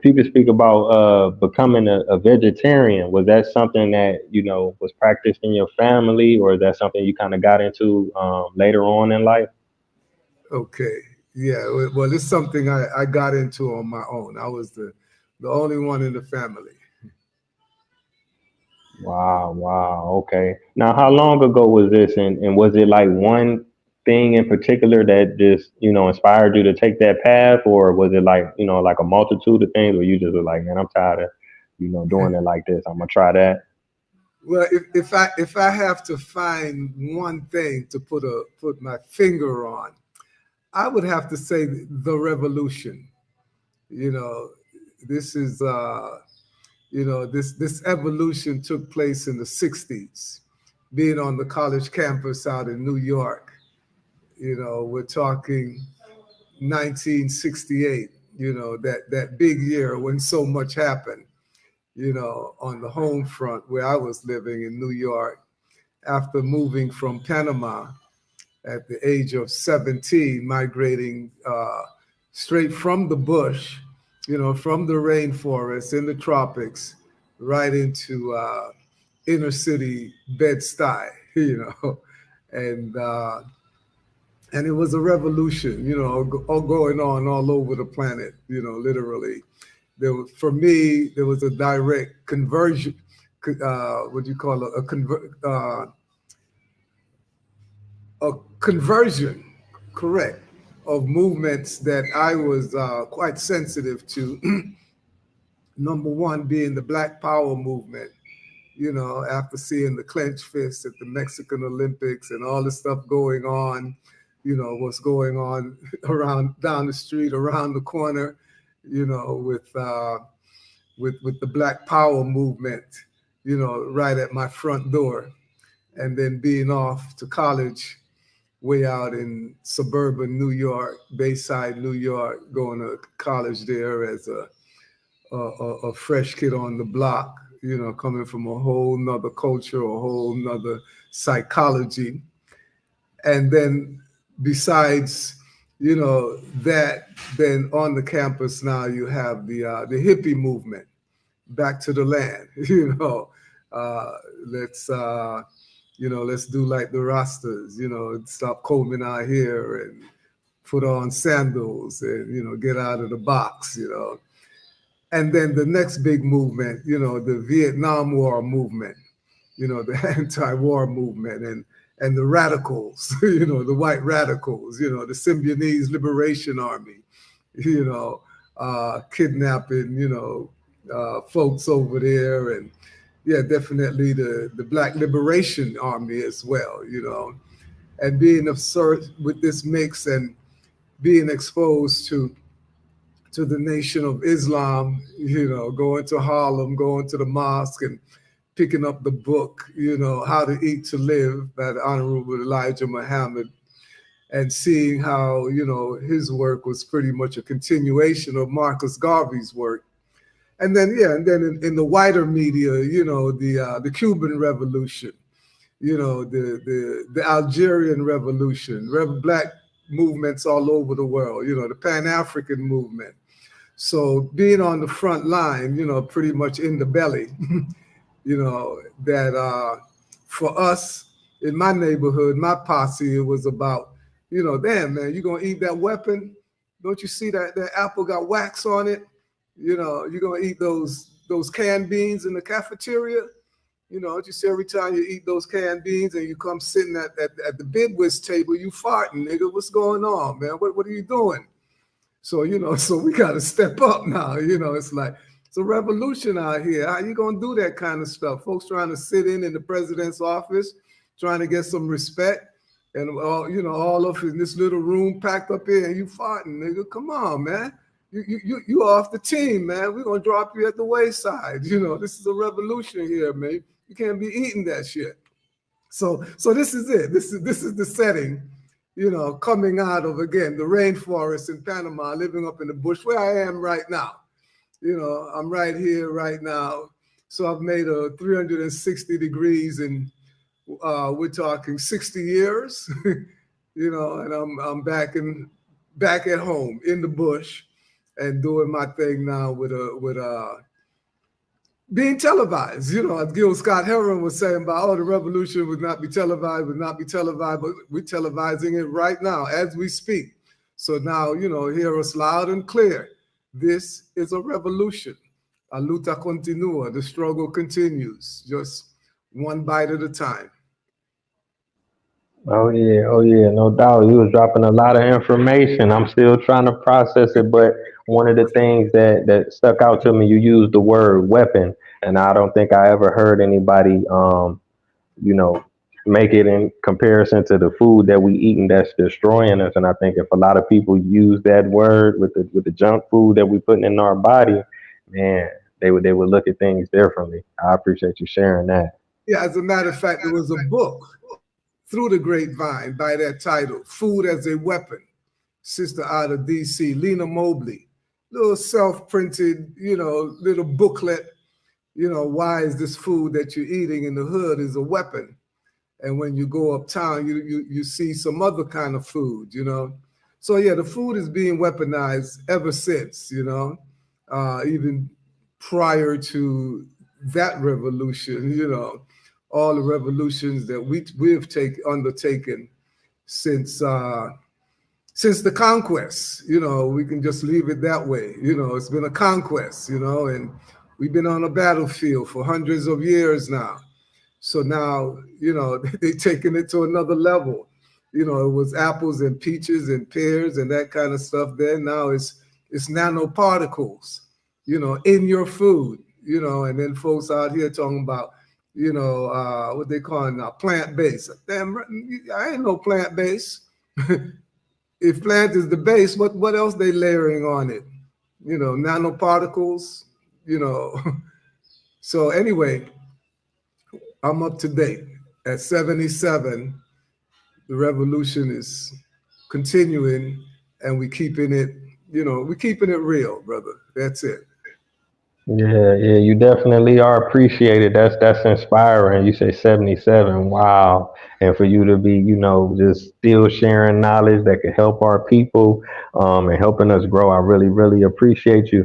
people speak about becoming a vegetarian. Was that something that was practiced in your family, or is that something you kind of got into later on in life? Okay. Yeah. Well, it's something I got into on my own. I was the only one in the family. Wow, wow. Okay. Now, how long ago was this, and was it like one thing in particular that just inspired you to take that path, or was it like like a multitude of things where you just were like, man, I'm tired of doing it like this. I'm gonna try that. Well, if I have to find one thing to put my finger on, I would have to say the revolution. You know, this is this evolution took place in the '60s, being on the college campus out in New York. We're talking 1968. That big year when so much happened. On the home front where I was living in New York after moving from Panama at the age of 17, migrating straight from the bush, from the rainforest in the tropics, right into inner city Bed-Stuy, and and it was a revolution, all going on all over the planet, literally. For me, there was a direct conversion, what do you call it, a conversion, correct, of movements that I was quite sensitive to. Number one being the Black Power movement, after seeing the clenched fists at the Mexican Olympics and all the stuff going on, what's going on around down the street, around the corner, with the Black Power movement, right at my front door, and then being off to college way out in suburban New York, Bayside, New York, going to college there as a fresh kid on the block, coming from a whole nother culture, a whole nother psychology. And then besides, that, then on the campus now you have the hippie movement, back to the land, uh, let's, let's do like the Rastas, stop combing our hair and put on sandals and, get out of the box, And then the next big movement, the Vietnam War movement, the anti-war movement, and the radicals, the white radicals, the Symbionese Liberation Army, kidnapping, folks over there, and yeah, definitely the Black Liberation Army as well, and being absurd with this mix and being exposed to the Nation of Islam, going to Harlem, going to the mosque and picking up the book, How to Eat to Live by the Honorable Elijah Muhammad, and seeing how, his work was pretty much a continuation of Marcus Garvey's work. And then, yeah, and then in the wider media, the Cuban Revolution, the Algerian Revolution, Black movements all over the world, the Pan-African movement. So being on the front line, pretty much in the belly, that for us in my neighborhood, my posse, it was about, damn, man, you gonna eat that weapon? Don't you see that apple got wax on it? You're gonna eat those canned beans in the cafeteria? Don't you see every time you eat those canned beans and you come sitting at the bidwist table, you farting, nigga, what's going on, man? What are you doing? So, so we got to step up now. It's like, it's a revolution out here. How you going to do that kind of stuff? Folks trying to sit in the president's office, trying to get some respect. And, all of in this little room packed up here and you farting, nigga. Come on, man. You off the team, man. We're going to drop you at the wayside. This is a revolution here, man. You can't be eating that shit. So this is it. This is the setting, coming out of, again, the rainforest in Panama, living up in the bush where I am right now. I'm right here right now. So I've made a 360 degrees and we're talking 60 years, and I'm back at home in the bush, and doing my thing now with being televised. You know, as Gil Scott Heron was saying about, oh, the revolution would not be televised, but we're televising it right now as we speak. So now, you know, hear us loud and clear. This is a revolution. A luta continua. The struggle continues, just one bite at a time. Oh yeah, no doubt. You was dropping a lot of information. I'm still trying to process it, but one of the things that stuck out to me, you used the word weapon, and I don't think I ever heard anybody, you know, make it in comparison to the food that we eating that's destroying us. And I think if a lot of people use that word with the junk food that we putting in our body, man, they would look at things differently. I appreciate you sharing that. Yeah, as a matter of fact, there was a book through the grapevine by that title, Food as a Weapon. Sister out of DC, Lena Mobley. Little self-printed, you know, little booklet, you know, why is this food that you're eating in the hood is a weapon? And when you go uptown, you see some other kind of food, you know. So yeah, the food is being weaponized ever since, you know, even prior to that revolution, you know, all the revolutions that we've undertaken since since the conquest. You know, we can just leave it that way. You know, it's been a conquest, you know, and we've been on a battlefield for hundreds of years now. So now, you know, they're taking it to another level. You know, it was apples and peaches and pears and that kind of stuff then. Now it's nanoparticles, you know, in your food, you know, and then folks out here talking about, you know, what they call it now, plant-based. Damn, I ain't no plant-based. If plant is the base, what else they layering on it? You know, nanoparticles, you know. So anyway, I'm up to date. At 77, the revolution is continuing and we keeping it, you know, we keeping it real, brother. That's it. Yeah, you definitely are appreciated. That's inspiring. You say 77. Wow. And for you to be, just still sharing knowledge that could help our people, and helping us grow. I really, really appreciate you.